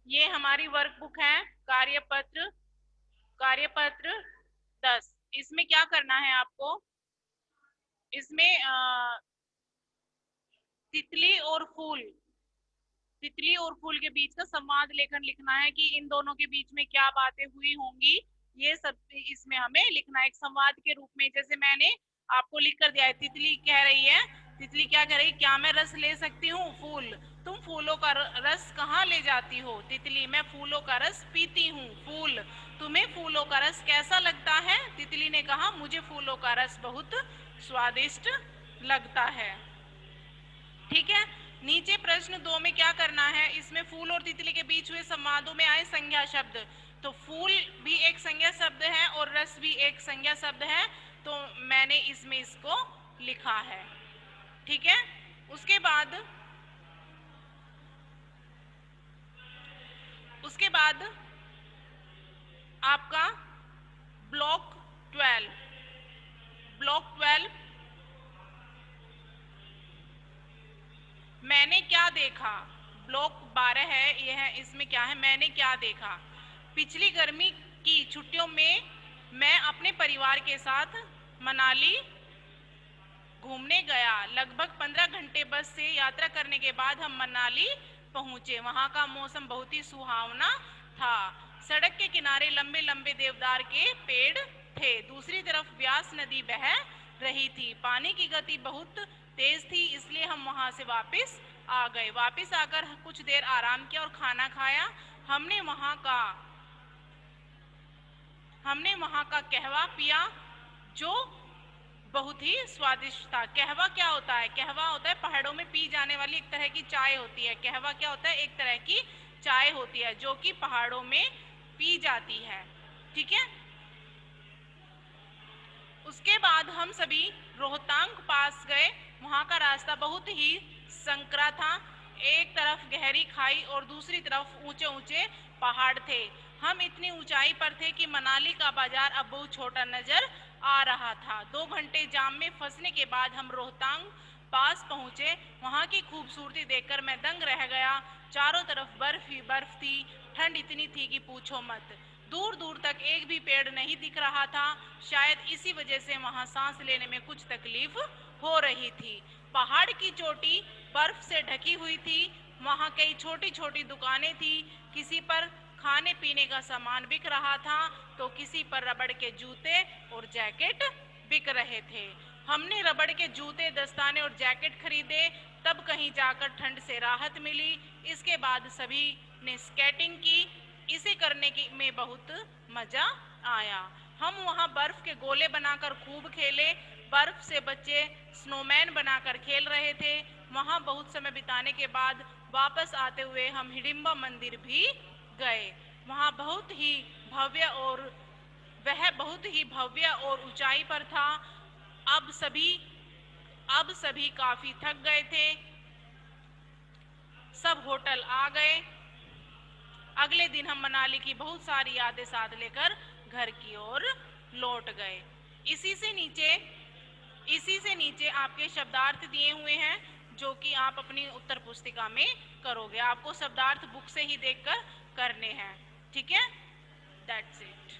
ये हमारी वर्कबुक है, कार्यपत्र कार्यपत्र 10। इसमें क्या करना है आपको, इसमें तितली और फूल, तितली और फूल के बीच का संवाद लेखन लिखना है कि इन दोनों के बीच में क्या बातें हुई होंगी, ये सब इसमें हमें लिखना है एक संवाद के रूप में। जैसे मैंने आपको लिख कर दिया है, तितली कह रही है, तितली क्या कह रही है, क्या मैं रस ले सकती हूँ, फूल, तुम फूलों का रस कहाँ ले जाती हो, तितली मैं फूलों का रस पीती हूँ, फूल तुम्हें फूलों का रस कैसा लगता है, तितली ने कहा मुझे फूलों का रस बहुत स्वादिष्ट लगता है। ठीक है। नीचे प्रश्न 2 में क्या करना है, इसमें फूल और तितली के बीच हुए संवादों में आए संज्ञा शब्द। तो फूल भी एक संज्ञा शब्द है और रस भी एक संज्ञा शब्द है, तो मैंने इसमें इसको लिखा है। ठीक है। उसके बाद आपका ब्लॉक 12, ब्लॉक 12 मैंने क्या देखा, ब्लॉक 12 है यह है, इसमें क्या है, मैंने क्या देखा। पिछली गर्मी की छुट्टियों में मैं अपने परिवार के साथ मनाली घूमने गया। लगभग 15 घंटे बस से यात्रा करने के बाद हम मनाली पहुंचे। वहां का मौसम बहुत ही सुहावना था। सड़क के किनारे लंबे लंबे देवदार के पेड़ थे। दूसरी तरफ ब्यास नदी बह रही थी। पानी की गति बहुत तेज थी, इसलिए हम वहां से वापस आ गए। वापस आकर कुछ देर आराम किया और खाना खाया। हमने वहां का कहवा पिया जो बहुत ही स्वादिष्ट था। कहवा क्या होता है, कहवा होता है पहाड़ों में पी जाने वाली एक तरह की चाय होती है। कहवा क्या होता है, एक तरह की चाय होती है जो कि पहाड़ों में पी जाती है। ठीक है। उसके बाद हम सभी रोहतांग पास गए। वहां का रास्ता बहुत ही संकरा था। एक तरफ गहरी खाई और दूसरी तरफ ऊंचे ऊंचे पहाड़ थे। हम इतनी ऊंचाई पर थे कि मनाली का बाजार अब बहुत छोटा नजर आ रहा था। 2 घंटे जाम में फंसने के बाद हम रोहतांग पास पहुंचे। वहां की खूबसूरती देखकर मैं दंग रह गया। चारों तरफ बर्फ ही बर्फ थी। ठंड इतनी थी कि पूछो मत। दूर दूर तक एक भी पेड़ नहीं दिख रहा था। शायद इसी वजह से वहां सांस लेने में कुछ तकलीफ हो रही थी। पहाड़ की चोटी बर्फ से ढकी हुई थी। वहां कई छोटी छोटी दुकानें थी। किसी पर खाने पीने का सामान बिक रहा था तो किसी पर रबड़ के जूते और जैकेट बिक रहे थे। हमने रबड़ के जूते, दस्ताने और जैकेट खरीदे। तब कहीं जाकर ठंड से राहत मिली। इसके बाद सभी ने स्केटिंग की। इसे करने की में बहुत मजा आया। हम वहां बर्फ के गोले बनाकर खूब खेले। बर्फ से बच्चे स्नोमैन बनाकर खेल रहे थे। वहां बहुत समय बिताने के बाद वापस आते हुए हम हिडिंबा मंदिर भी गए। वहां बहुत ही भव्य और ऊंचाई पर था। अब सभी अब सभी काफी थक गए थे। सब होटल आ गए। अगले दिन हम मनाली की बहुत सारी यादें साथ लेकर घर की ओर लौट गए। इसी से नीचे इसी से नीचे आपके शब्दार्थ दिए हुए हैं जो कि आप अपनी उत्तर पुस्तिका में करोगे। आपको शब्दार्थ बुक से ही देखकर करने हैं। ठीक है, दैट्स इट।